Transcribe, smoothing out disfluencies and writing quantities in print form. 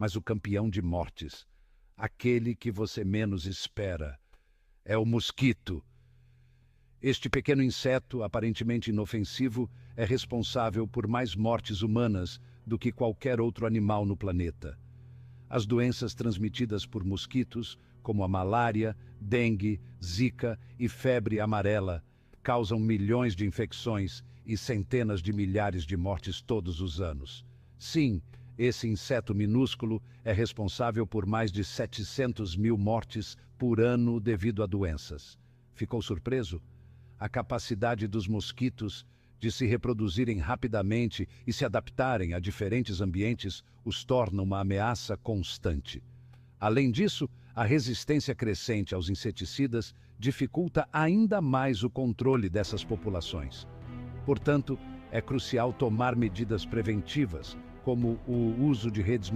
mas o campeão de mortes. Aquele que você menos espera. É o mosquito. Este pequeno inseto, aparentemente inofensivo, é responsável por mais mortes humanas do que qualquer outro animal no planeta. As doenças transmitidas por mosquitos, como a malária, dengue, zika e febre amarela, causam milhões de infecções e centenas de milhares de mortes todos os anos. Sim, esse inseto minúsculo é responsável por mais de 700 mil mortes por ano devido a doenças. Ficou surpreso? A capacidade dos mosquitos de se reproduzirem rapidamente e se adaptarem a diferentes ambientes os torna uma ameaça constante. Além disso, a resistência crescente aos inseticidas dificulta ainda mais o controle dessas populações. Portanto, é crucial tomar medidas preventivas, como o uso de redes